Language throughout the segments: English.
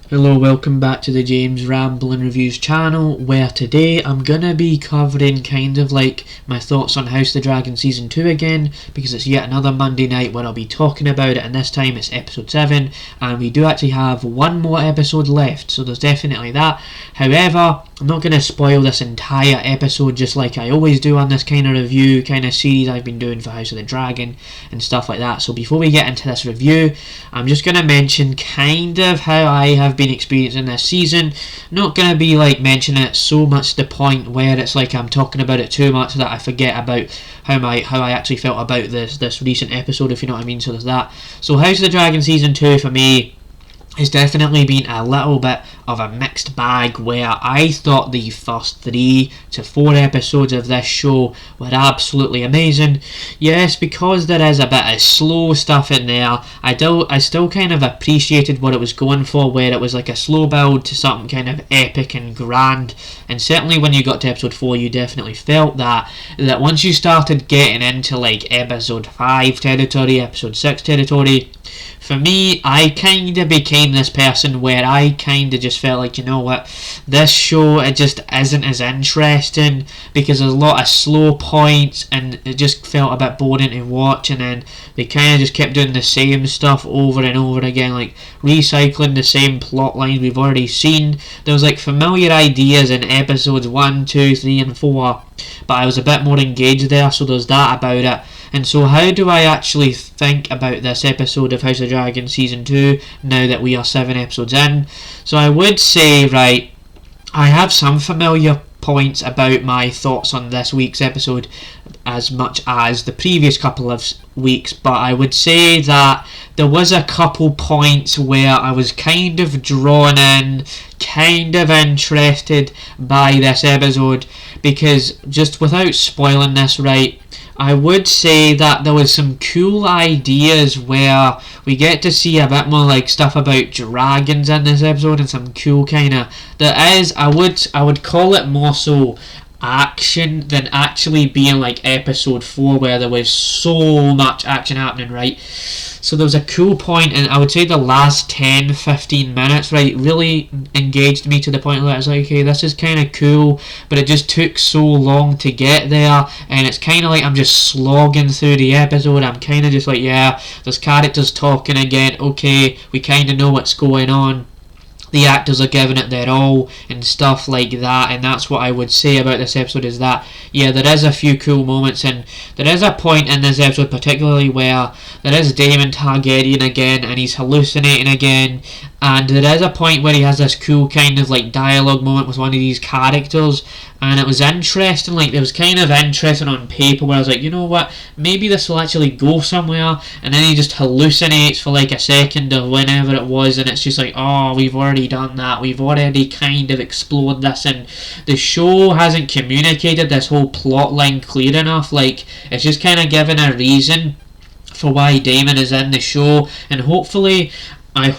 Hello, welcome back to the James Ramblin' Reviews channel, where today I'm gonna be covering kind of like my thoughts on House of the Dragon Season 2 again, because it's yet another Monday night where I'll be talking about it, and this time it's episode 7, and we do actually have one more episode left, so there's definitely that. However, I'm not gonna spoil this entire episode just like I always do on this kind of review, kind of series I've been doing for House of the Dragon and stuff like that. So before we get into this review, I'm just gonna mention kind of how I have been experiencing this season. Not gonna be like mentioning it so much to the point where it's like I'm talking about it too much that I forget about how I actually felt about this recent episode, if you know what I mean. So there's that. So House of the Dragon Season 2 for me has definitely been a little bit of a mixed bag, where I thought the first 3 to 4 episodes of this show were absolutely amazing. Yes, because there is a bit of slow stuff in there, I still kind of appreciated what it was going for, where it was like a slow build to something kind of epic and grand. And certainly when you got to episode 4, you definitely felt that once you started getting into like episode 5 territory, episode 6 territory, for me, I kind of became this person where I kind of just felt like, you know what, this show, it just isn't as interesting because there's a lot of slow points and it just felt a bit boring to watch, and then they kind of just kept doing the same stuff over and over again, like recycling the same plot lines we've already seen. There was like familiar ideas in episodes 1, 2, 3 and 4, but I was a bit more engaged there, so there's that about it. And so how do I actually think about this episode of House of the Dragon Season 2 now that we are 7 episodes in? So I would say, right, I have some familiar points about my thoughts on this week's episode as much as the previous couple of weeks, but I would say that there was a couple points where I was kind of drawn in, kind of interested by this episode, because just without spoiling this, right, I would say that there was some cool ideas where we get to see a bit more like stuff about dragons in this episode, and some cool kind of, I would call it more so action than actually being like episode 4 where there was so much action happening, right? So there was a cool point, and I would say the last 10-15 minutes, right, really engaged me to the point where I was like, okay, this is kind of cool, but it just took so long to get there, and it's kind of like I'm just slogging through the episode. I'm kind of just like, yeah, there's characters talking again, okay, we kind of know what's going on, the actors are giving it their all and stuff like that. And that's what I would say about this episode, is that, yeah, there is a few cool moments, and there is a point in this episode particularly where there is Daemon Targaryen again, and he's hallucinating again, and there is a point where he has this cool kind of like dialogue moment with one of these characters, and it was interesting, like it was kind of interesting on paper, where I was like, you know what, maybe this will actually go somewhere, and then he just hallucinates for like a second or whenever it was, and it's just like, oh, we've already done that, we've already kind of explored this, and the show hasn't communicated this whole plot line clear enough. Like, it's just kind of given a reason for why Daemon is in the show, and hopefully, I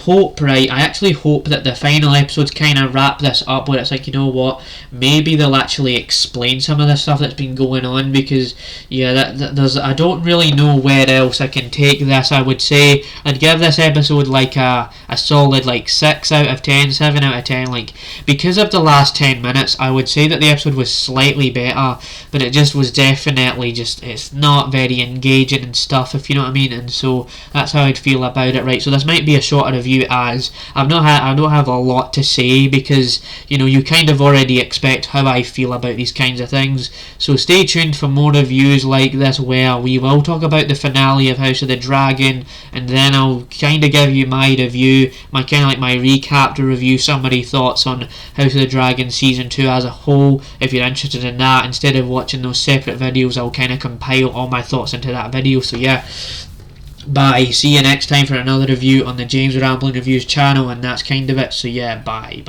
actually hope that the final episodes kind of wrap this up, where it's like, you know what, maybe they'll actually explain some of the stuff that's been going on, because, yeah, I don't really know where else I can take this. I would say I'd give this episode like a solid like 6 out of 10, 7 out of 10, like, because of the last 10 minutes, I would say that the episode was slightly better, but it just was definitely just, it's not very engaging and stuff, if you know what I mean, and so that's how I'd feel about it, right? So this might be a shorter review, as I don't have a lot to say, because, you know, you kind of already expect how I feel about these kinds of things. So stay tuned for more reviews like this, where we will talk about the finale of House of the Dragon, and then I'll kind of give you my review, my kind of like my recap to review summary thoughts on House of the Dragon Season 2 as a whole. If you're interested in that, instead of watching those separate videos, I'll kind of compile all my thoughts into that video. So yeah, bye. See you next time for another review on the James Ramblin' Reviews channel, and that's kind of it. So yeah, bye.